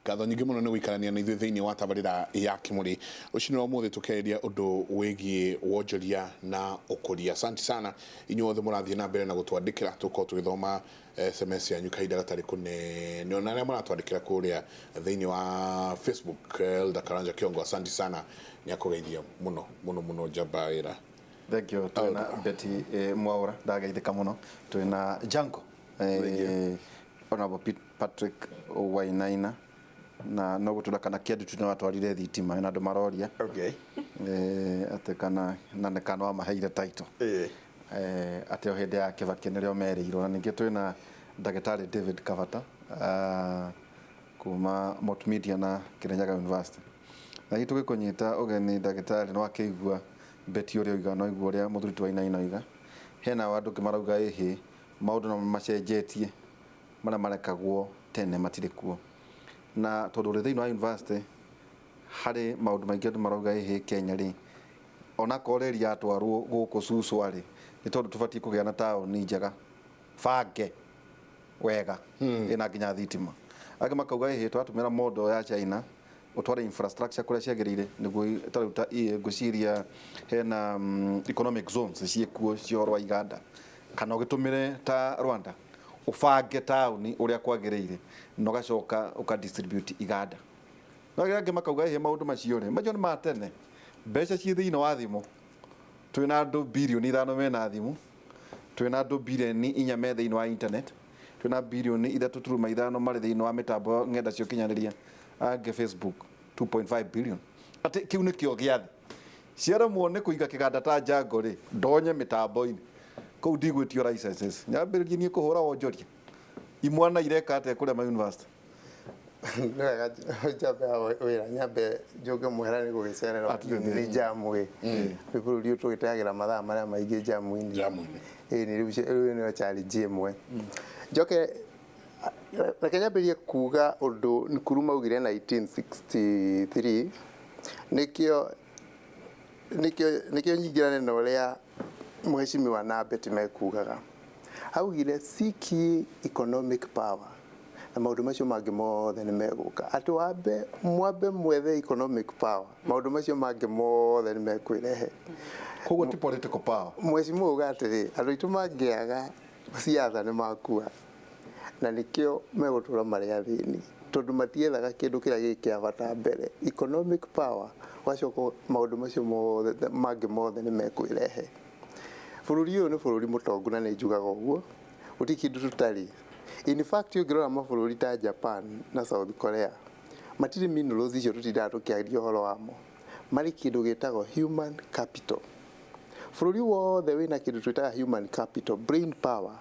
Ngatho nyingĩ mũno nĩ gũikarania na ithuĩ thĩinĩ wa tabarĩra ya Kimũri. Rũcinĩ rwa ũmũthĩ tũkeria ũndũ wĩgiĩ wonjoria na ũkũria. Asante sana inyuothe mũrathiĩ na mbere na gũtwandĩkĩra, tũkorwo tũgĩthoma SMS yanyu kahinda gatarĩ kũnene. Ona arĩa maratwandĩkĩra kũrĩa thĩinĩ wa Facebook, Elda Karanja Kiongo, asante sana, nĩakũgeithia mũno njamba ĩra. Thank you. Twina Betty Mwaura ndageithĩka mũno. Twina Janko Honorable Patrick Wainaina na no gutula kana kĩandu tuna watwarire thitima na andũ maroria. Okay. Ate kana na wa maheire title. Ate o hĩndĩ ya Kibaki nĩrĩo merĩirwo. Na ningĩ twina Ndagĩtarĩ David Kavata kuma Multimedia na Kirinyaga University. Na hitu gĩkũnyita ũgeni ndagĩtarĩ no akĩigua Betty ũrĩa oiga no igua ũrĩa mũthuri Wainaina oiga. Hena andũ kĩmarauga ĩhĩ maũndũ no macenjetie marĩa marekagwo tene matirĩ kuo. Na tondũ ũrĩ thĩinĩ wa university harĩ maũndũ maingĩ andũ marauga ĩhĩ Kenya rĩ ona koreria atwarwo gũkũ Suswa rĩ nĩ tondũ tũbatiĩ kũgĩa na taũni njega bange wega ĩna nginya thitima. Angĩ makauga ĩhĩ twatũmĩra modo ya China utware infrastructure kũrĩa ciagĩrĩire nĩguo taruta ngũciria hena economic zones ciĩkuo ciorwa Iganda kana ũgĩtũmĩre ta Rwanda ubange taũni ũrĩa kwagĩrĩire no gacoka ũka-distribute Iganda. No angĩ makauga ĩhĩ maũndũ macio rĩ macio nĩ matene. Mbeca ciĩ thĩinĩ wa thimũ twĩna andũ birioni 5 mena thimũ, twĩna andũ birioni 4 me thĩinĩ wa internet, twĩna birioni 3.5 marĩ thĩinĩ wa mĩtambo ng'enda cia ũkinyanĩria angĩ Facebook 2.5 billion. Ati kiu nĩ kĩo gĩathĩ ciaremwo nĩ kũiga kĩganda ta Jango rĩ ndonye mĩtambo-inĩ kũu ndigwĩtio licenses nyambĩrĩrie niĩ kũhũra wonjoria imwana ireka atĩa kũrĩa ma university. Nega jabe wĩra nyambe njoke mwera nĩ gũgĩcererwo nĩ jamu ĩ bũrũri ũyũ tũgĩteagĩra mathaa marĩa maingĩ jamu-inĩ nĩ rĩu nĩ challenge ĩmwe. Njoke reke nyambĩrĩrie kuga ũndũ Nkrumah maugire 1963 nĩkĩo nyingĩrane na ũrĩa mheshimiwa na Betty mekugaga. Augire seek economic power na maũndũ macio mangĩ mothe nĩ megũka. Atĩ mwambe mwethe economic power maũndũ macio mangĩ mothe nĩ mekwĩrehe. Koguo ti political power. Mheshimiwa uga atĩrĩ andũ aitũ mangĩaga siasa nĩ makua na nĩkĩo megũtũra marĩ athĩni tondũ matiethaga kĩndũ kĩrĩa gĩkĩa bata mbere. Economic power wacoka maũndũ macio mangĩ mothe nĩ mekwĩrehe. Bũrũri ũyũ nĩ bũrũri mũtongu na nĩ njugaga ũguo gũtirĩ kĩndũ tũtarĩ. In fact ũngĩrora mabũrũri ta Japan na South Korea matirĩ minerals icio tũtindaga tũkĩaria ũhoro wamo, marĩ kĩndũ gĩtagwo human capital. Bũrũri wothe wĩna kĩndũ twĩtaga human capital, brain power,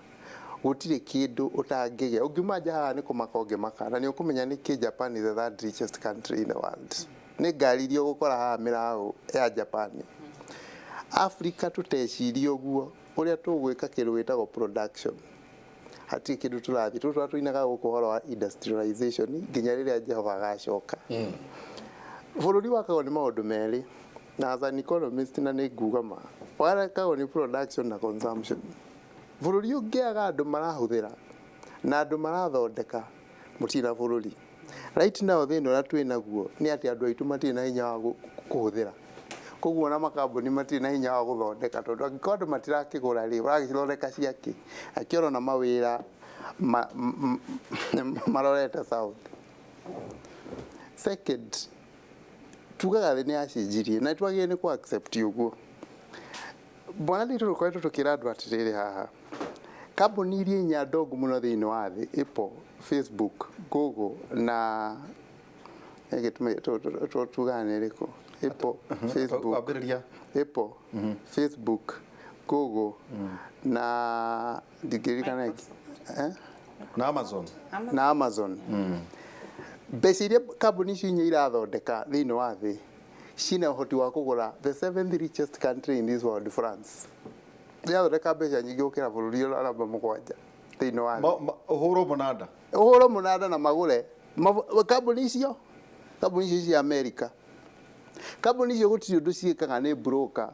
gũtirĩ kĩndũ ũtangĩgĩa. Ũngiuma nja haha nĩ kũmaka ũngĩmaka na nĩ ũkũmenya nĩkĩ Japan is the third richest country in the world. Nĩ ngari iria ũgũkora haha mĩraũ ya Japan. Africa tũteciria ũguo ũrĩa tũgwĩka kĩndũ gĩtagwo production. Hatirĩ kĩndũ tũrathiĩ tũinaga gũkũ ũhoro wa industrialization nginya rĩrĩa Jehova agacoka. Bũrũri wakagwo nĩ maũndũ merĩ na as an economist na nĩ nguga ma warekagwo nĩ production na consumption. Bũrũri ũngĩaga andũ marahũthĩra na andũ marathondeka mũtirĩ na bũrũri. Right now thĩna ũrĩa twĩnaguo nĩ atĩ andũ aitũ matirĩ na hinya wa kũhũthĩra. Koguo na makambuni matirĩ na hinya wa gũthondeka tondũ angĩkorwo andũ matirakĩgũra rĩ ũragĩthondeka ciake akĩona na mawĩra marorete south. Second, tugaga thĩ nĩ yacenjirie na twagĩrĩire nĩ ku-accept ũguo. Bwana nditũ tũkoretwo tũkĩra andũ atĩrĩrĩ haha kambuni iria inya ndongo mũno thĩinĩ wa thĩ Apple, Facebook, Google na tugane rĩkũ Apple, Facebook, Apple, Facebook, Google na digirikana na Amazon. Mbeca iria kambuni icio inya irathondeka thĩinĩ wa thĩ cina ũhoti wa kũgũra the 7th richest country in this world, France. Yathondeka mbeca nyingĩ gũkĩra bũrũri ũrĩa namba 7 thĩinĩ wa thĩ. Ũhũrwo mũnada na magũre kambuni icio cia America. Kambuni icio gũtirĩ ũndũ ciĩkaga nĩ broker.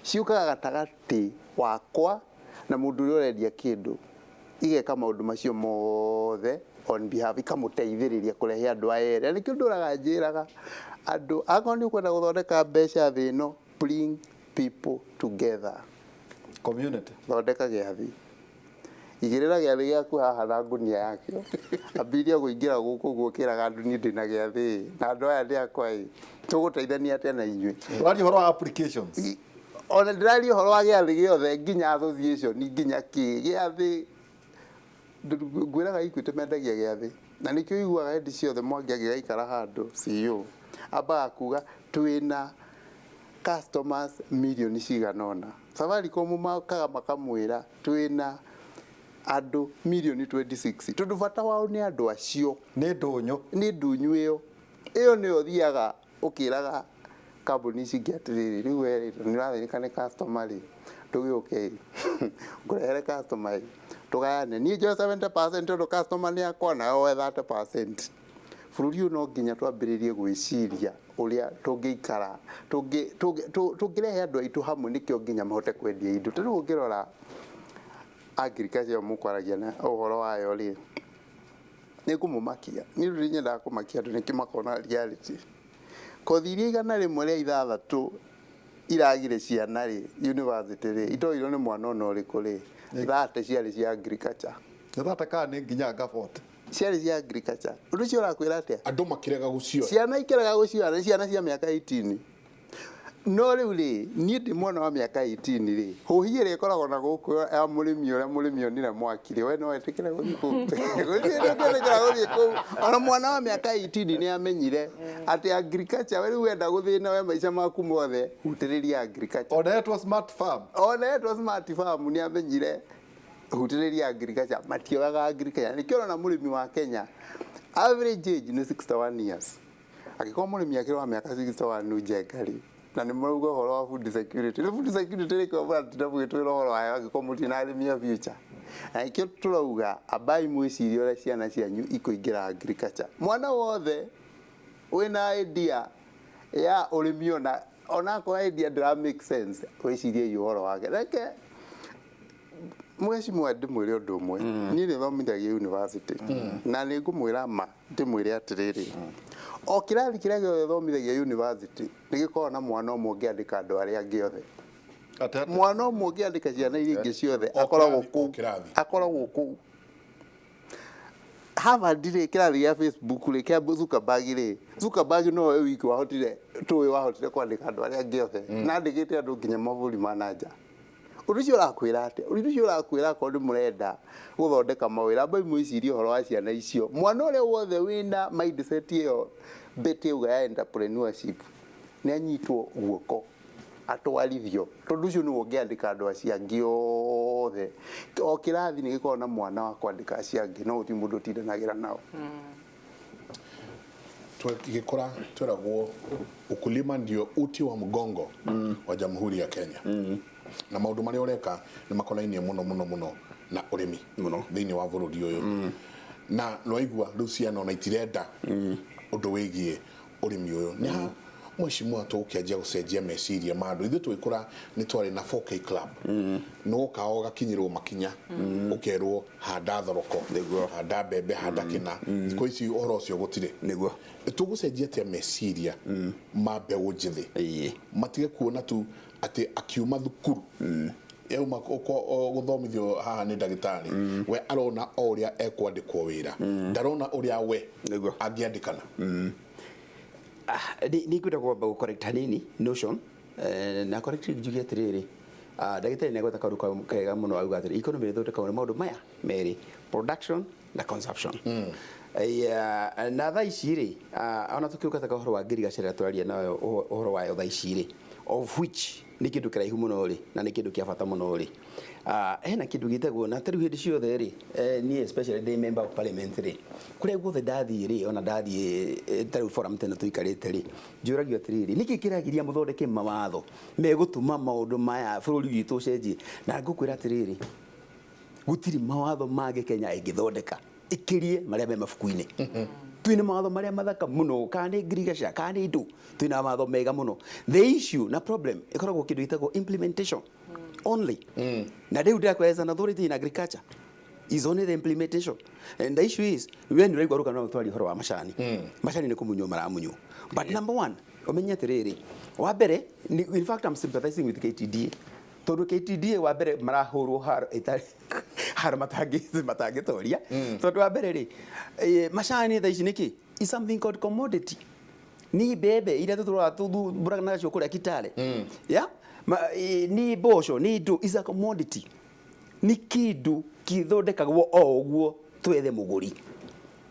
Ciũkaga gatagatĩ wakwa na mũndũ ũrĩa ũrendia kĩndũ. igeka maundu macio mothe on behalf ikamuteithiriria kurehe andu aere nikio nduraga njiraga andu akorwo ni ukwenda guthondeka mbeca thi no bring people together community thondeka giathi igirira giathi giaku haha na ngunia yakio ambiria guingira guku gukiraga andu ni ndina giathi na andu aya ndi akwa tuguteithania atia na inyui wari horo applications ona ndirari horo wa giathi giothe nginya association nginya ki giathi ngwiraga Equity mendagia giathi na nikio iguaga hendi ciothe mwangiagira ikara handu CEO aba kuga twina customers million ciganona Safaricom makaga makamwira twina andu million 26 tondu bata wao ni andu acio ni ndunyu iyo niyo thiaga ukiraga kambuni cingi atiriri riu ni rathirika ni customer ri tugiuke ngurehere customer tugayane ni jo 70% tondu customer ni akwa na we 30% bururi uyu no nginya twambiririe gwiciria uria tungiikara tungirehe andu aitu hamwe nikio nginya mahote kwendia indo tondu ungirora agriculture mukwaragia na uhoro wayo ri ni kumumakia ni ruri nyenda kumakia andu nikimakona reality kothiria igana rimwe ria ithathatu iragire ciana ri university ri itoirwo ni mwana ona uriku ri thate ciari cia agriculture thate ka ni nginya gafort ciari cia agriculture undu cio urakwira atia andu makirega gucio ciana ikiraga gucio ni ciana cia miaka 18 no riu ri ni ndi mwana wa miaka 18 ri huhie ri koragwo na guku ya murimi onire mwakire we no etikire guthiku ona mwana wa miaka 18 ni amenyire ati agriculture we wenda guthina we maica maku mothe hutiriria agriculture onetwo smart farm ni amenyire hutiriria agriculture matiogaga agriculture nikio na murimi wa Kenya average age ni 61 years akikorwo murimi akirwa miaka 61 nujekari na ni murugo horo wa food security ri kwa bati ndabwitwira horo wa agikorwo mutina arimia future na ikio turauga abai mwicirio ria ciana cianyu ikuingira agriculture mwana wothe wina idea ya urimi ona ko idea ndra make sense wicirie horo wake reke mweci mwende mwire undu umwe ni ri thomithagia university na ni ngumwira ma ndimwire atiriri o kirathi kiria giothe thomithagia university nigikorwo na mwana umwe ungiandika andu aria angi othe mwana umwe ungiandika ciana iria ingi ciothe akoragwo ku Harvard ri kirathi ya Facebook ri kia Zuckerberg no we wiki wahotire kwandika andu aria angi othe na andikite andu nginya maburi manager undu cio urakwira atia undu cio urakwira ko ndi murenda guthondeka mawira bai mwicirio horo wa ciana icio mwana uria wothe wina mindset iyo bete uga ya entrepreneurship ni anyitwo guoko atwarithio tondu cio ni ungiandika andu acio angi othe o kirathi ni gikorwo na mwana wa kwandika acio angi no uti mundu tindanagira nao tukikora turagwo ukulima ndio uti wa mgongo wa Jamhuri ya Kenya na maundu maria ureka ni makonainie muno na urimi thiini wa bururi uyu na noigwa riu ciana ona itirenda undu wigie urimi uyu na mweshimua tukianjia gucenjia meciria mandu ithu twikura ni twari na 4K club no kao gakinyirwo makinya ukerwo handa thoroko handa bebe handa kina ko ici uhoro ucio gutire niguo tugucenjia tia meciria mambe unjithi matige kuona tu ati akiuma thukuru euma guthomithio haha ni ndagitari we arona uria ekwandikwo wira ndarona uria we angiandikana ni kwenda kwa correct hanini notion na correct jugia tiriri ndagitari ni gweta karuka kega muno auga atiri economy thondeka maundu maya meri production na consumption na thaa ici ri ona tukiuka taka uhoro wa ngirigacara twaria nayo uhoro wa thaa ici ri of which ni kindu kiraihu muno ri na ni kindu kia bata muno ri hena kindu gitagwo na tari hindi ciothe ri ni especially the member of parliament ri kuria guothe ndathie ri ona ndathie tari forum tena tuikarite ri njuragio atiriri niki kiragiria muthondeke mawatho megutuma maundu maya bururi witu cenjie na ngukwira atiriri gutiri mawatho mage Kenya ingithondeka ikirie maria me mafuku-ini twina mawatho maria mathaka muno kandi ngirigaca kandi ndu twina mawatho mega muno the issue na problem ikoragwo kindu gitagwo implementation only na riu ndakweza na authority in agriculture is only the implementation. And the issue is, when you go to mashani, mashani ni kumunyo maramunyo. But number one, omenya terere, wabere, in fact, I'm sympathizing with KTDA. Todo KTDA wabere marahoro har matage toria. Todo wabere, mashani the ishiniki is something called commodity. Ni bebe, ila tudu buraka na chokora kitale. Yeah? Ni bosho, ni do is a commodity. Ni kidu kithondeka gwo ogwo twethe muguri.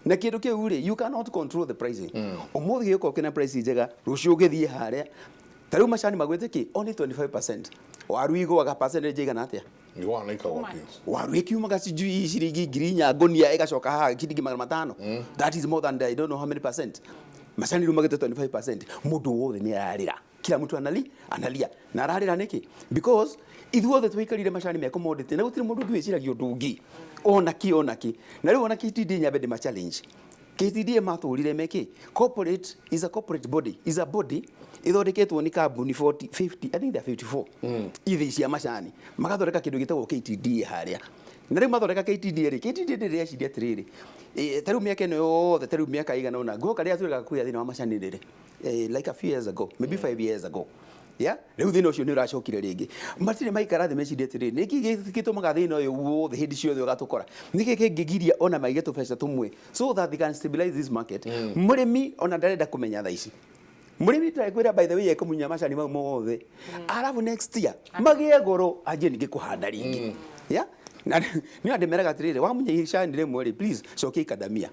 Na kindu kiu ri, you cannot control the pricing. Omuthi giko kina price njega, rucio githie haria. Tariu mashani magwete ki only 25%. Waru igwaga percentage igana atia? Ni wana ikawa pia. Waru ikiumaga sijui shiringi ngirinya ngonia igacoka ha shiringi 500. That is more than I don't know how many percent. Mashani rumagete 25%. Mundu wothe ni ararira. Kila mtu analia. Na ararira niki? Because ithuothe twikarire mashani me commodity na gutire mundu ngwiciragia undu ungi. Ona ki. Na riu ona KTD nyabe de challenge. KTD mathurire meki. Corporate is a corporate body. Is a body ithondeketwo ni kambuni 40 50 I think they are 54 ithi cia mashani magathondeka kindu gitagwo KTD haria na riu mathondeka KTD ri aciria tiriri tariu miaka ino yothe tariu miaka igana ona ngoka ria twega kuya thina wa mashani riri like a few years ago maybe 5 years ago yeah riu thina ucio ni uracokire ringi matire maikara the meciria tiriri niki gitumaga thina uyu wothe hindi ciothe ugatukora niki kingigiria ona maigetu pesa tumwe so that they can stabilize this market murimi ona ndarenda kumenya tha ici murimi twakwira by the way ekumunya mashani mau mothe arabu next year magie goro aje ninge kuhanda ringi yeah na ni andemeraga tirire wa munye ishani remwe please coke ikadamia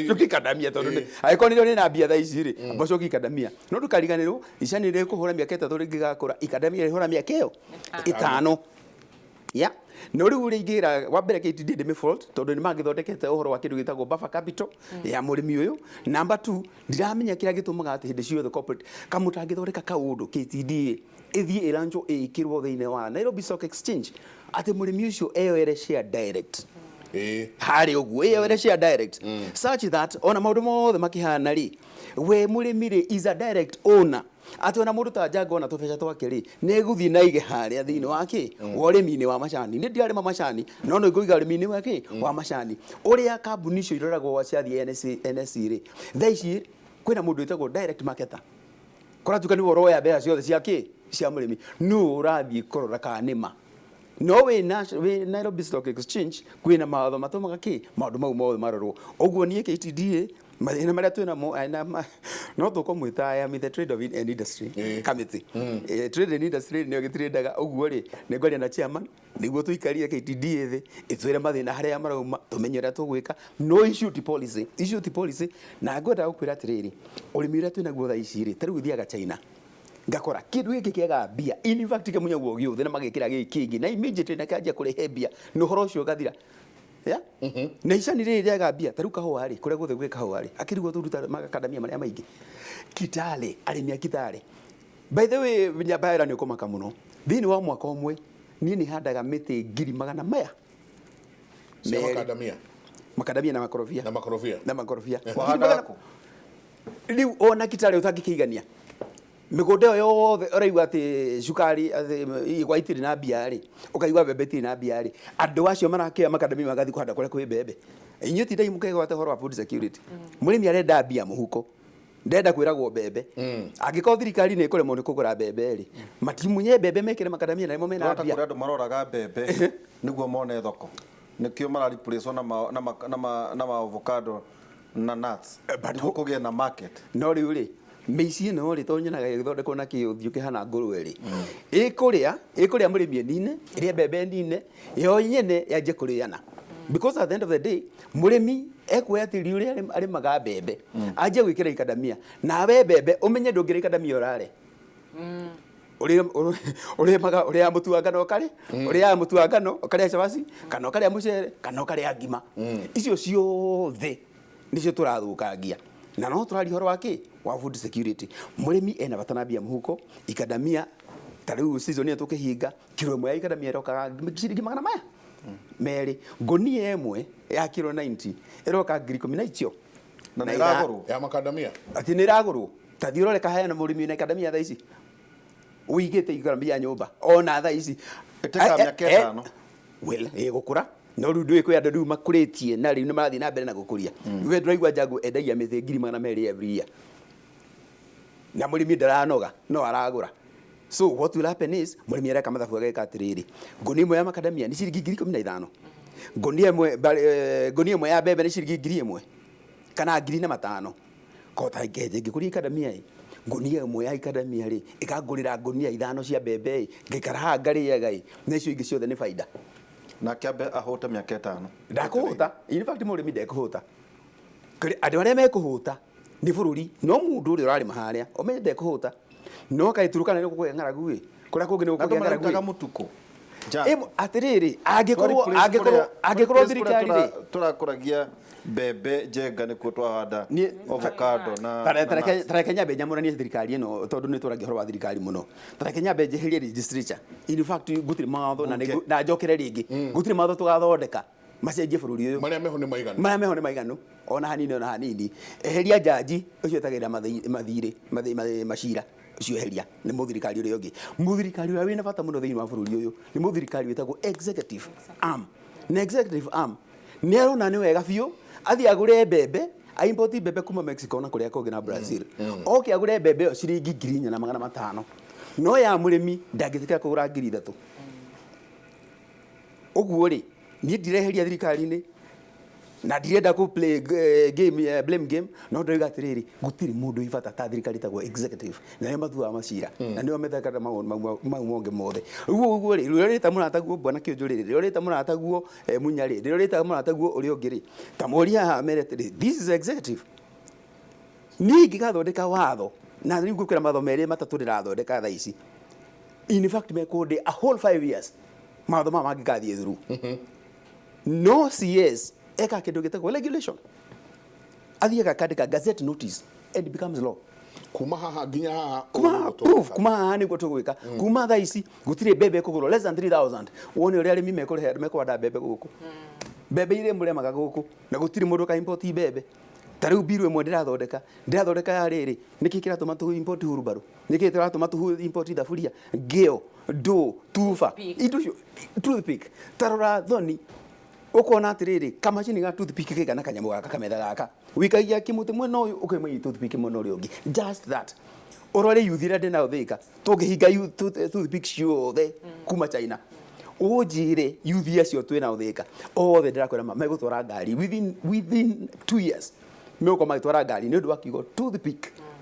coke ikadamia tondu aikonire ni na bia tha ici ri coke ikadamia no tukariganirwo ishani ri kuhura miaka 3 ringigakura ikadamia ri hura miaka iyo 5 yeah no riu ringira wa mbere KTD de fault tondu ni magithondekete uhoro wa kindu gitagwo buffer capital ya murimi uyu number 2 ndiramenya kira gitumaga ati hindi ciothe corporate kamutangithondeka kaundu KTD ithie iranjo ikirwo thiine wa Nairobi Stock Exchange ati murimi ucio eyoere share direct hari uguo eyoere share direct such that ona maundu mothe makihana ri we murimi ri is a direct owner ati ona mundu ta jango na tubeca twake ri neguthie naige haria thiine wake worimi-ini wa mashani ni ndiarima mashani no no ngoiga urimi-ini wake wa mashani uria kambuni icio iroragwo wa ciathie NSC ri thaici kwina mundu itagwo direct marketer kora tukani woroya bea ciothe ciake cia murimi no urathie korora kanima no we Nairobi Stock Exchange kwina mawatho matumaga ki maundu mau mothe marorwo uguo nie KTDA mathina maria twina mo no tuko mwita I am in the trade of industry committee trade and industry ni gitirendaga uguo ri ni ngoria na chairman niguo tuikarie KTDA thi itwire mathina haria marauma tumenyera tugwika no issue policy na ngoda gukwira tiriri urimi ria twina guo tha ici ri tariu thiaga China ngakora kindu giki kiaga bia in fact kemunya guo giothe na magikira gikingi na immediately na kaja kurehe bia no horo ucio gathira yeah na icani riri riaga bia tariu kahua ri kure guthe gwika kahua ri akirigwo turuta makadamia maria maingi Kitale arimi a Kitale by the way nyabaira ni komaka muno thini wa mwaka omwe ni handaga miti 100,000 maya makadamia na makorofia wahanda riu ona Kitale utangikigania migode yothe uraigwa ati cukari igwa itiri na bia ri ukaigwa bebe itiri na bia ri andu acio marakea makadami magathi kuhanda kure kwi bebe inyu ti dai mukega wate horo wa food security murimi arenda bia muhuko ndenda kwiragwo bebe angiko thirikari ni kuremo ni kugura bebe ri matimunye bebe mekire makadamia na imo mena bia kuri andu maroraga bebe niguo mone thoko nikio mara replace na avocado na nuts niguo kugia na market no riu ri meici no ri tonyenaga githondekwo na kiuthio kihana ngurwe ri ikuria murimi nine iria bebe nine yo nyene yaje kuriana because at the end of the day murimi ekwoya tiri uria ari maga bebe aje gwikira ikadamia na bebe umenye ndungira ikadamia urare uri mutu wa ngano kare uri mutu wa ngano kare chabasi kana kare mucere kana kare ngima icio ciothe nicio turathukangia na no turari horo wake wa food security murimi ena batanabia muhuko ikadamia tariu season ya tukihinga kilo imwe ya ikadamia roka shiringi 100 maya meri gonia emwe ya kilo 90 eroka ngiri 10 na icio na iraguru ya makadamia ati ni iraguru tathiurore kahaya na murimi na ikadamia tha ici uigite ikadamia nyumba ona tha ici eteka miaka 5 well gukura no ru ndui kwi andu makuritie na riu marathii na mbere na gukuria we ndiraigua njangu endagia mithi 200,000 every year na murimi ndaranoga no aragura. So what will happen is murimi areka mathabu ageka atiriri ngoni imwe ya macadamia ni ciringi 15,000 ngoni imwe ya mbembe ni ciringi 1,000 kana 5,000 kota ngeje ngikuria macadamia ngonia imwe ya academia ri ikagurira ngonia 5 cia mbembe ngikara ngariaga na icio ingi ciothe ni faida na kiambe ahota miaka 5 ndakuhuta in fact murimi ndekuhuta andu aria mekuhuta ni bururi no mundu uri urari maharia omenye ndekuhuta no kaiturukana ni kukuya ngaragu wi kuria kungi ni kukuya ngaragu wi mutuko atiriri angikorwo thirikari ri turakuragia mbembe njenga nikuo twahanda avocado na tareke nyambe nyamuranie thirikari ino tondu ni turagia horo wa thirikari muno tareke nyambe njeherie registrature in fact gutiri matho na njokere ringi gutiri matho tugathondeka macenjie bururi uyu maria meho ni maiganu ona hanini eheria jaji ucio tagira mathiri macira ucio eheria ni muthirikari uri ungi muthirikari uri wina bata muno thiini wa bururi uyu ni muthirikari witagwo executive arm na executive arm ni arona ni wega biu athi agure mbembe import mbembe kuma Mexico na kuria kungi na Brazil oke agure mbembe yo ciringi 4,500 no ya murimi ndangithika kugura 3,000 uguo ri ni ndireheria thirikari-ini na ndirenda ku play game blame game no ndoiga atiriri gutiri mundu ibata ta thirikari tagwo executive na nio mathuaga macira na nio methekata maundu monge mothe uguo ri rita murataguo bwana kionjuriri rita murataguo munyari rita murataguo uri ungiri tamuria merete this is executive ningi gathondeka watho na riu gukwira matho meri matatu ndirathondeka tha ici in fact mekundi a whole 5 years matho mama ngikathie through no CS eka kindu gitagwo regulation athiaga kandika gazette notice and it becomes law kuma haha nginya haha kuma haha niguo tugwika kuma tha ici gutire mbembe kugurwo less than 3,000 wone uri arimi mekurehe mekwanda mbembe guku mbembe ire muremaga guku na gutire mundu ka import mbembe tariu biru imwe ndirathondeka ya riri niki kiratuma tu import hurubaru niki kiratuma tu import thaburia ngeo do tufa indo toothpick tarora thoni ukona atiriri kamachini ga toothpick kigana kanyamu gaka kametha gaka wikagia kimuti mwena uyu ukimwe toothpick mwena uri ungi just that orore yuthira ndina uthika tungihinga toothpick ciothe kuma China ujire yuthia cio twina uthika othe ndirakwira megutwara ngari within 2 years meko magitwara ngari ni undu wa kigo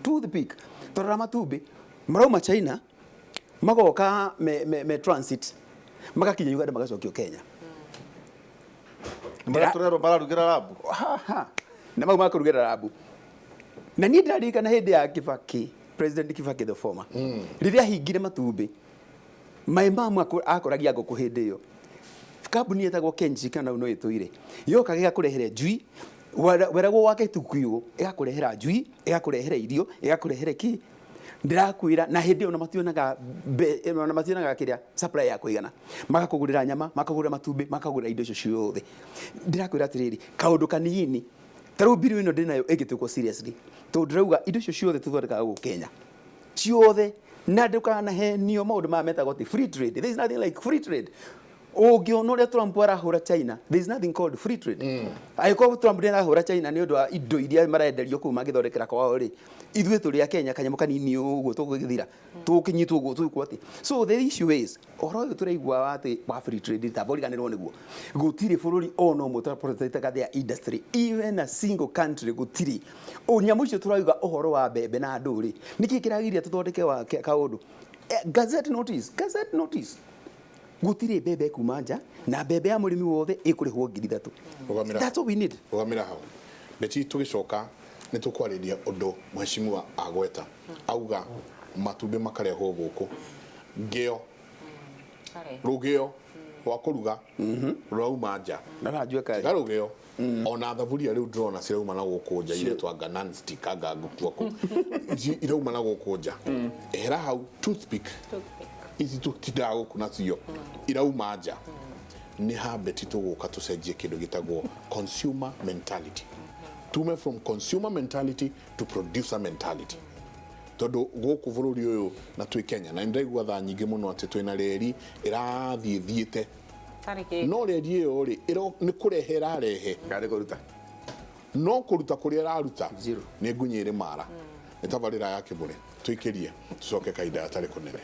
toothpick torora matumbi marauma China magoka me transit magakinya Uganda magacokio Kenya maraturero mararugira rabu na mau makurugira rabu na ni ndarika na hindi ya Kibaki President Kibaki the former riria hingire matumbi maimbamu akoragia ngoku hindi yo kambuni etagwo Kenji kana uno ituire yoka giga kurehere njui weragwo wake tukuyo igakurehera njui igakurehera irio igakurehera ki ndirakwira na hindi ona mationaga kiria supply ya kuigana makakugurira nyama makagura matumbi makagura indo icio ciothe ndirakwira atiriri kaundu kanini taru biru ino ndinayo igituko seriously to ndirauga indo icio ciothe tuthondekaga guku Kenya ciothe na ndukana he nio maundu ma metagwo free trade. There is nothing like free trade. Ungiona uria Trump arahura China, there is nothing called free trade. Aiko Trump arahura China ni undu wa indo iria marenderio kuma magithondekera kwao ri ithuĩ tũrĩ a Kenya kanyamũ kanini ũguo tũgũgithira tũkinyitwo ũguo twĩkwo atĩ. So the issue is ũhoro ũyũ tũraigua atĩ wa free trade taboriganĩrwo nĩguo gũtirĩ bũrũri ona ũmwe tũraprotectaga their industry, even a single country gũtirĩ. Nyamũ icio tũrauga ũhoro wa mbembe na ndũrĩ nĩkĩ kĩragiria tũthondeke wa kaũndũ gazette notice gutire bebe kumanja na bebe ya murimi wothe ikurihwo 3,000. That's what we need. Ugamira hau beti tugicoka ni tukwariria undu mheshimiwa agweta auga matumbe makarehwo guku ngeo rugeo wa kuruga rauma nja narajua kali rugeo ona thaburia riu drona cirauma na guku nja ile twanga non stick anga gukuaku irauma na guku nja era hau toothpick izi tutidao kuna cio irauma nja ni habeti tuguka tucenjie kindu gitagwo consumer mentality, tume from consumer mentality to producer mentality. Tondu guku bururi uyu na twi Kenya na ndaigua tha nyingi muno ati twina reri irathithiite no redi ĩyo rĩ nĩ kũrehe ĩrarehe Kare kũruta. no kũruta kũrĩa ĩraruta Zero. nĩ ngunyĩ ĩrĩ mara nĩ tabarĩra ya Kimuri tũikĩrie tũcoke kahinda gatarĩ kũnene.